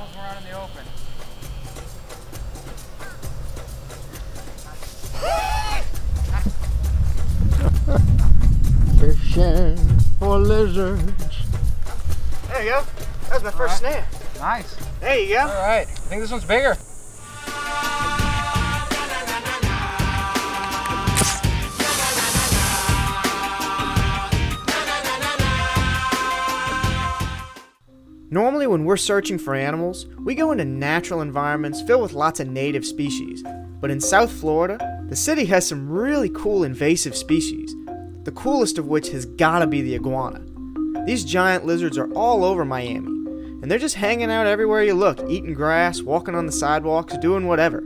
animals were out in the open. Fishing for lizards. There you go. That was my first snare. Nice. There you go. All right. I think this one's bigger. Normally when we're searching for animals, we go into natural environments filled with lots of native species. But in South Florida, the city has some really cool invasive species, the coolest of which has gotta be the iguana. These giant lizards are all over Miami, and they're just hanging out everywhere you look, eating grass, walking on the sidewalks, doing whatever.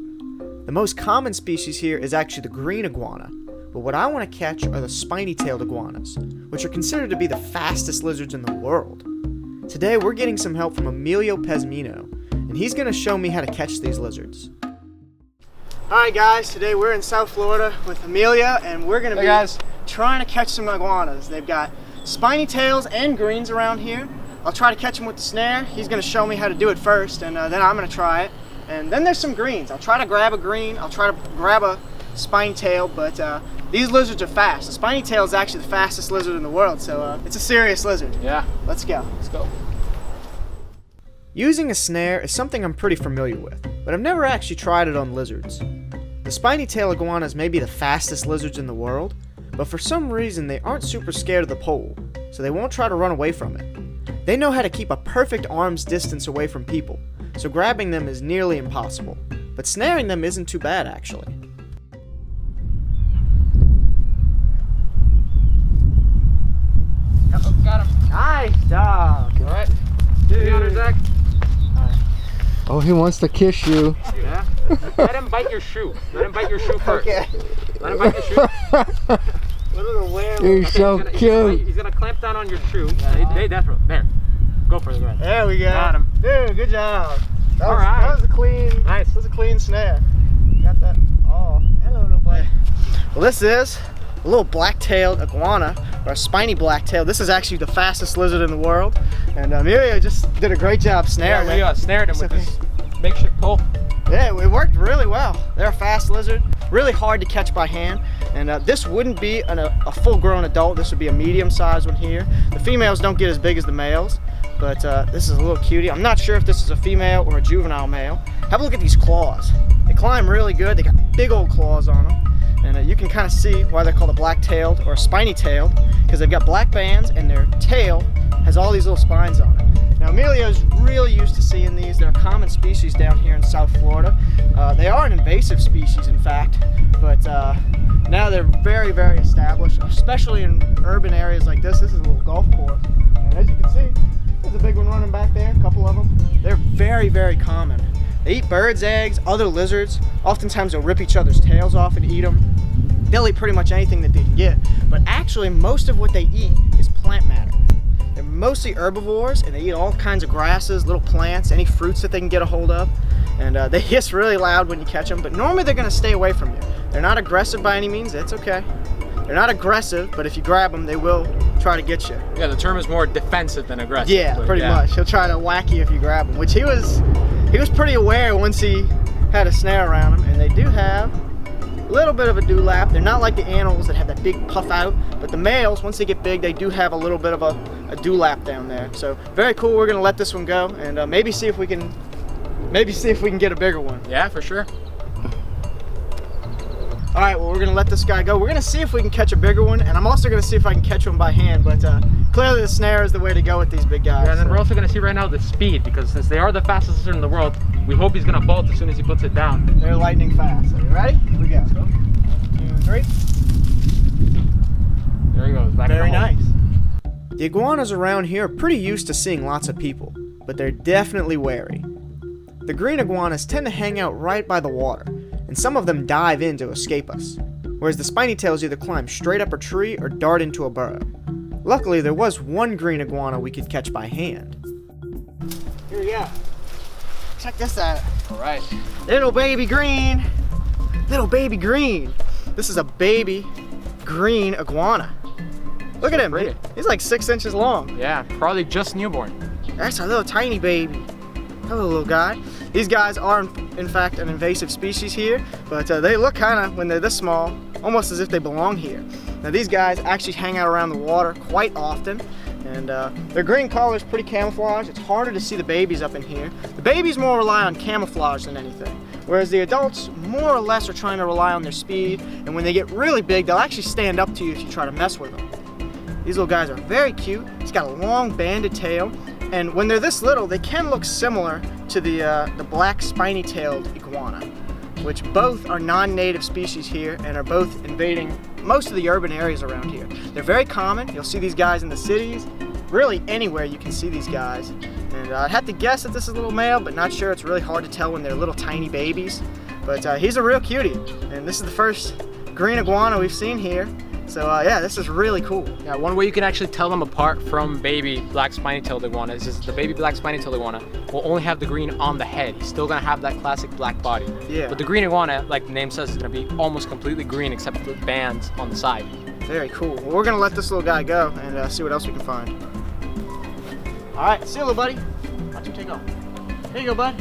The most common species here is actually the green iguana, but what I want to catch are the spiny-tailed iguanas, which are considered to be the fastest lizards in the world. Today we're getting some help from Emilio Pesmino, and he's going to show me how to catch these lizards. Alright guys, today we're in South Florida with Emilio, and we're going to be trying to catch some iguanas. They've got spiny tails and greens around here. I'll try to catch them with the snare. He's going to show me how to do it first, and then I'm going to try it. And then there's some greens. I'll try to grab a green, I'll try to grab a spiny tail, but these lizards are fast. The spiny tail is actually the fastest lizard in the world, so it's a serious lizard. Yeah. Let's go. Let's go. Using a snare is something I'm pretty familiar with, but I've never actually tried it on lizards. The spiny-tailed iguanas may be the fastest lizards in the world, but for some reason they aren't super scared of the pole, so they won't try to run away from it. They know how to keep a perfect arm's distance away from people, so grabbing them is nearly impossible, but snaring them isn't too bad actually. Yep, got him. Nice dog! All right. Be on her, Zach. Oh, he wants to kiss you. Yeah. Let him bite your shoe. Let him bite your shoe first. Okay. Let him bite your shoe. What are the werewolves? He's so cute. He's gonna clamp down on your shoe. They definitely. There. Go for the rest. There we go. Got him. Dude, good job. All right. That was a clean. Nice. That was a clean snare. Got that. Oh, hello, little buddy. Well, this is a little black-tailed iguana, or a spiny black-tail. This is actually the fastest lizard in the world, and Emilio just did a great job snaring it. Yeah, we snared him with this makeshift pole. Yeah, it worked really well. They're a fast lizard, really hard to catch by hand, and this wouldn't be a full-grown adult. This would be a medium-sized one here. The females don't get as big as the males, but this is a little cutie. I'm not sure if this is a female or a juvenile male. Have a look at these claws. They climb really good. They got big old claws on them. And you can kind of see why they're called a black-tailed or a spiny-tailed, because they've got black bands and their tail has all these little spines on it. Now Emilio's really used to seeing these. They're a common species down here in South Florida. They are an invasive species, in fact, but now they're very, very established, especially in urban areas like this. This is a little golf course, and as you can see, there's a big one running back there, a couple of them. They're very, very common. They eat birds' eggs, other lizards. Oftentimes they'll rip each other's tails off and eat them. They'll eat pretty much anything that they can get, but actually most of what they eat is plant matter. They're mostly herbivores, and they eat all kinds of grasses, little plants, any fruits that they can get a hold of. And they hiss really loud when you catch them, but normally they're gonna stay away from you. They're not aggressive by any means, it's okay. They're not aggressive, but if you grab them, they will try to get you. Yeah, the term is more defensive than aggressive. Yeah, pretty much. He'll try to whack you if you grab him, which he was pretty aware once he had a snare around him. And they do have a little bit of a dewlap. They're not like the animals that have that big puff out, but the males, once they get big, they do have a little bit of a dewlap down there. So very cool. We're gonna let this one go, and maybe see if we can get a bigger one. Yeah, for sure. All right, well, we're gonna let this guy go. We're gonna see if we can catch a bigger one, and I'm also gonna see if I can catch one by hand, but clearly the snare is the way to go with these big guys. Yeah, and then we're also gonna see right now the speed, because since they are the fastest lizard in the world, we hope he's gonna bolt as soon as he puts it down. They're lightning fast. Are you ready? Here we go. 1, 2, 3. There he goes. Back Very nice. The iguanas around here are pretty used to seeing lots of people, but they're definitely wary. The green iguanas tend to hang out right by the water, and some of them dive in to escape us, whereas the spiny tails either climb straight up a tree or dart into a burrow. Luckily, there was one green iguana we could catch by hand. Here we go. Check this out. All right. Little baby green. Little baby green. This is a baby green iguana. Look at him. He's like 6 inches long. Yeah, probably just newborn. That's a little tiny baby. Hello, little guy. These guys are, in fact, an invasive species here, but they look kind of, when they're this small, almost as if they belong here. Now, these guys actually hang out around the water quite often, and their green color is pretty camouflage. It's harder to see the babies up in here. The babies more rely on camouflage than anything, whereas the adults more or less are trying to rely on their speed, and when they get really big, they'll actually stand up to you if you try to mess with them. These little guys are very cute. He's got a long banded tail, and when they're this little, they can look similar to the black spiny-tailed iguana, which both are non-native species here and are both invading most of the urban areas around here. They're very common. You'll see these guys in the cities. Really anywhere you can see these guys. And I'd have to guess that this is a little male, but not sure. It's really hard to tell when they're little tiny babies. But he's a real cutie, and this is the first green iguana we've seen here. So yeah, this is really cool. Yeah, one way you can actually tell them apart from baby black spiny-tailed iguana is just the baby black spiny-tailed iguana will only have the green on the head. He's still gonna have that classic black body. Yeah. But the green iguana, like the name says, is gonna be almost completely green except for the bands on the side. Very cool. Well, we're gonna let this little guy go and see what else we can find. All right, see you, little buddy. Watch him take off. Here you go, bud.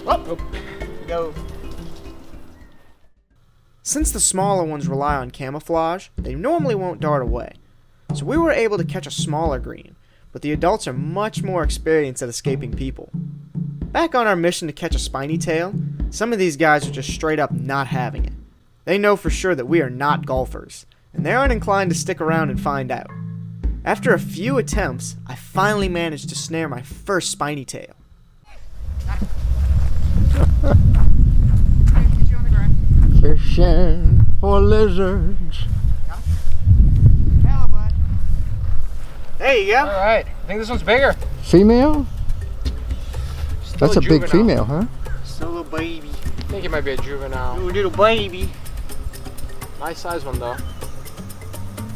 Whoop. Here you go. Since the smaller ones rely on camouflage, they normally won't dart away. So we were able to catch a smaller green, but the adults are much more experienced at escaping people. Back on our mission to catch a spiny tail, some of these guys are just straight up not having it. They know for sure that we are not golfers, and they aren't inclined to stick around and find out. After a few attempts, I finally managed to snare my first spiny tail. Fishing for lizards. Hello, bud. There you go. All right, I think this one's bigger. Female? Still That's a big juvenile. female, huh? Still a little baby. I think it might be a juvenile. Little baby. Nice size one though.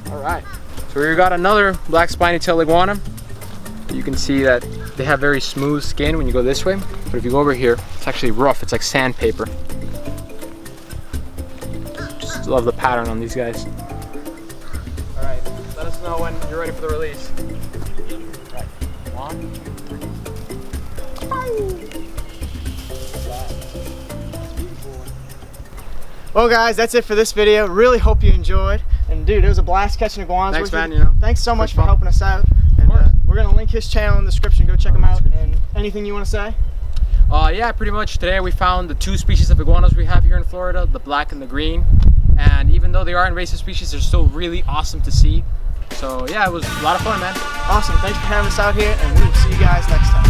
All right, so we got another black spiny-tailed iguana. You can see that they have very smooth skin when you go this way, but if you go over here, it's actually rough. It's like sandpaper. Just love the pattern on these guys. All right, let us know when you're ready for the release. All right, one. Well, guys, that's it for this video. Really hope you enjoyed. And dude, it was a blast catching iguanas Thanks, with man. you. You know, thanks so much for fun. helping us out. And we're gonna link his channel in the description. Go check him out. And anything you want to say? Yeah, pretty much today we found the two species of iguanas we have here in Florida, the black and the green. And even though they are invasive species, they're still really awesome to see. So yeah, it was a lot of fun, man. Awesome. Thanks for having us out here, and we will see you guys next time.